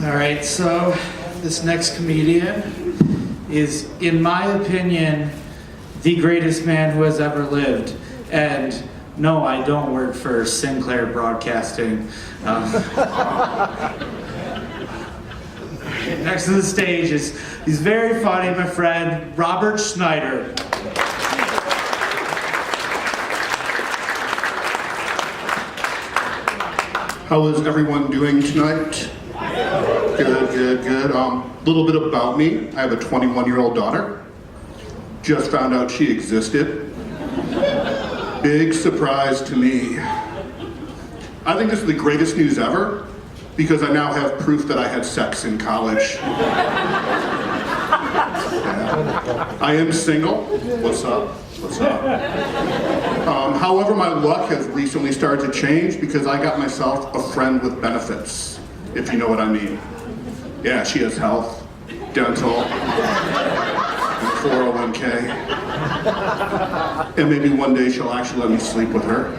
All right, so this next comedian is, in my opinion, the greatest man who has ever lived. And no, I don't work for Sinclair Broadcasting. Next to the stage is, he's very funny, my friend, Robert Schneider. How is everyone doing tonight? Good. Little bit about me. I have a 21-year-old daughter. Just found out she existed. Big surprise to me. I think this is the greatest news ever because I now have proof that I had sex in college. Yeah. I am single. What's up? However, my luck has recently started to change because I got myself a friend with benefits, if you know what I mean. Yeah, she has health, dental, and 401k. And maybe one day she'll actually let me sleep with her.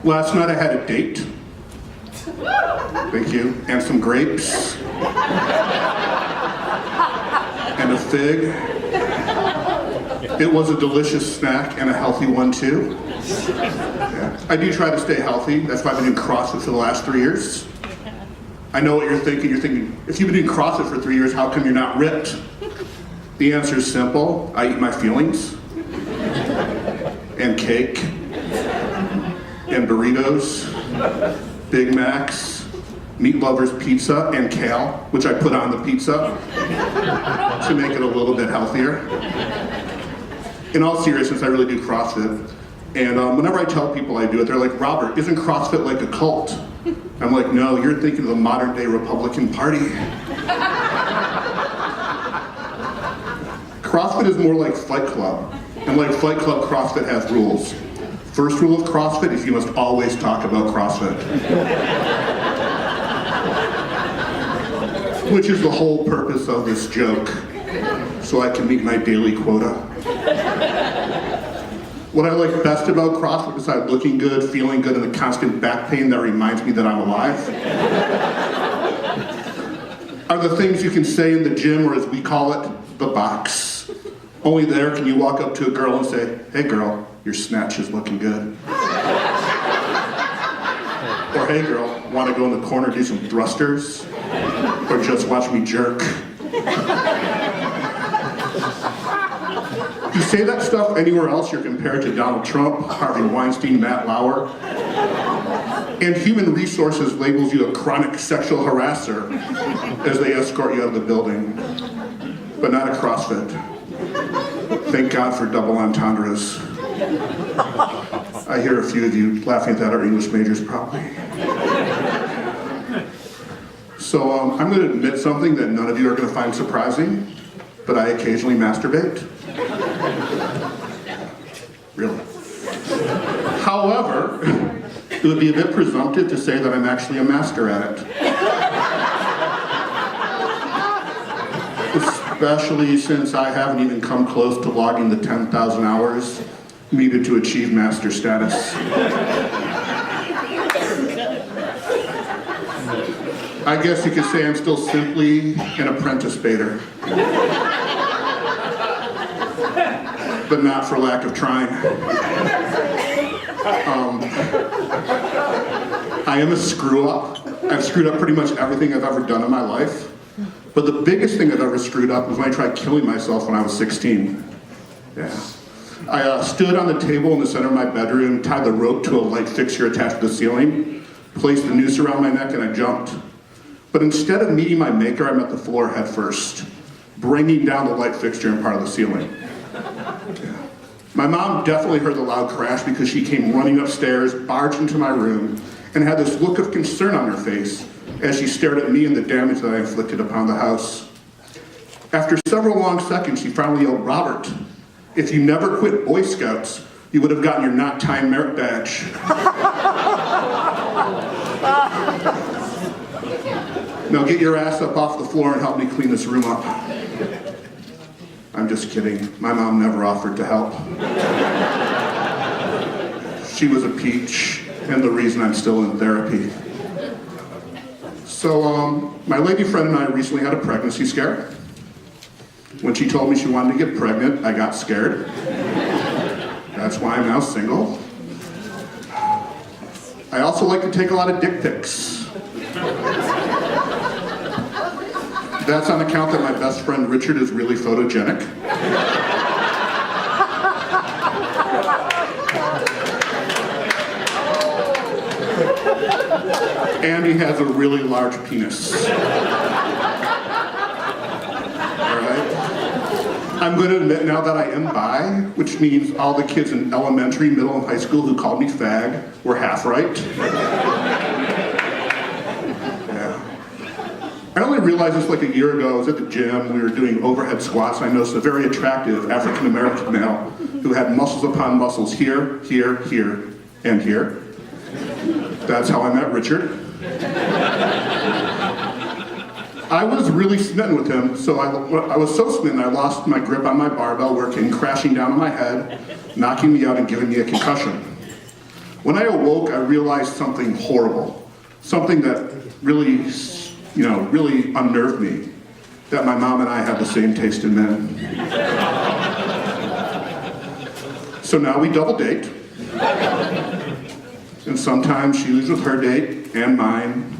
Last night I had a date. Thank you. And some grapes. And a fig. It was a delicious snack and a healthy one too. Yeah. I do try to stay healthy. That's why I've been doing CrossFit for the last 3 years. I know what you're thinking. You're thinking, if you've been doing CrossFit for 3 years, how come you're not ripped? The answer is simple. I eat my feelings. And cake. And burritos. Big Macs. Meat Lovers pizza and kale, which I put on the pizza to make it a little bit healthier. In all seriousness, I really do CrossFit. And whenever I tell people I do it, they're like, Robert, isn't CrossFit like a cult? I'm like, no, you're thinking of the modern day Republican Party. CrossFit is more like Fight Club. And like Fight Club, CrossFit has rules. First rule of CrossFit is you must always talk about CrossFit. Which is the whole purpose of this joke, so I can meet my daily quota. What I like best about CrossFit, besides looking good, feeling good, and the constant back pain that reminds me that I'm alive, are the things you can say in the gym, or as we call it, the box. Only there can you walk up to a girl and say, hey girl, your snatch is looking good. Or hey girl, want to go in the corner and do some thrusters? Or just watch me jerk? You say that stuff anywhere else, you're compared to Donald Trump, Harvey Weinstein, Matt Lauer. And Human Resources labels you a chronic sexual harasser as they escort you out of the building. But not at CrossFit. Thank God for double entendres. I hear a few of you laughing at that are English majors probably. So I'm going to admit something that none of you are going to find surprising, but I occasionally masturbate. Really. However, it would be a bit presumptive to say that I'm actually a master at it. Especially since I haven't even come close to logging the 10,000 hours needed to achieve master status. I guess you could say I'm still simply an apprentice baiter. But not for lack of trying. I am a screw up. I've screwed up pretty much everything I've ever done in my life. But the biggest thing I've ever screwed up was when I tried killing myself when I was 16. Yeah. I stood on the table in the center of my bedroom, tied the rope to a light fixture attached to the ceiling, placed the noose around my neck, and I jumped. But instead of meeting my maker, I met the floor head first, bringing down the light fixture and part of the ceiling. Yeah. My mom definitely heard the loud crash because she came running upstairs, barged into my room, and had this look of concern on her face as she stared at me and the damage that I inflicted upon the house. After several long seconds, she finally yelled, Robert, if you never quit Boy Scouts, you would have gotten your not time merit badge. Now get your ass up off the floor and help me clean this room up. I'm just kidding. My mom never offered to help. She was a peach, and the reason I'm still in therapy. So my lady friend and I recently had a pregnancy scare. When she told me she wanted to get pregnant, I got scared. That's why I'm now single. I also like to take a lot of dick pics. That's on account that my best friend Richard is really photogenic. And he has a really large penis. I'm going to admit now that I am bi, which means all the kids in elementary, middle, and high school who called me fag were half right. Yeah. I only realized this like a year ago. I was at the gym, we were doing overhead squats, and I noticed a very attractive African-American male who had muscles upon muscles here, here, here, and here. That's how I met Richard. I was really smitten with him, so I was so smitten I lost my grip on my barbell, where it came crashing down on my head, knocking me out and giving me a concussion. When I awoke, I realized something horrible, something that really, really unnerved me, that my mom and I had the same taste in men. So now we double date, and sometimes she leaves with her date and mine,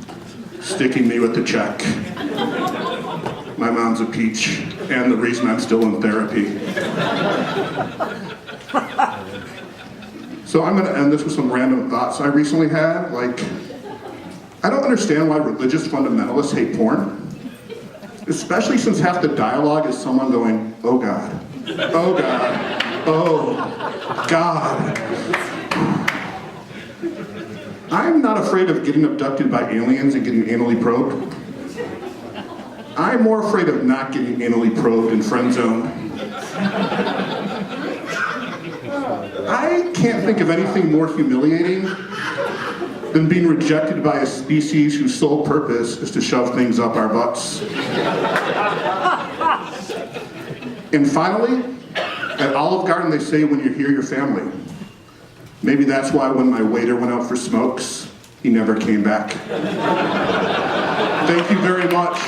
sticking me with the check. My mom's a peach, and the reason I'm still in therapy. So I'm going to end this with some random thoughts I recently had. I don't understand why religious fundamentalists hate porn, especially since half the dialogue is someone going, "Oh God, oh God, oh God." I'm not afraid of getting abducted by aliens and getting anally probed. I'm more afraid of not getting anally probed and friend zoned. I can't think of anything more humiliating than being rejected by a species whose sole purpose is to shove things up our butts. And finally, at Olive Garden they say when you're here, you're family. Maybe that's why when my waiter went out for smokes, he never came back. Thank you very much.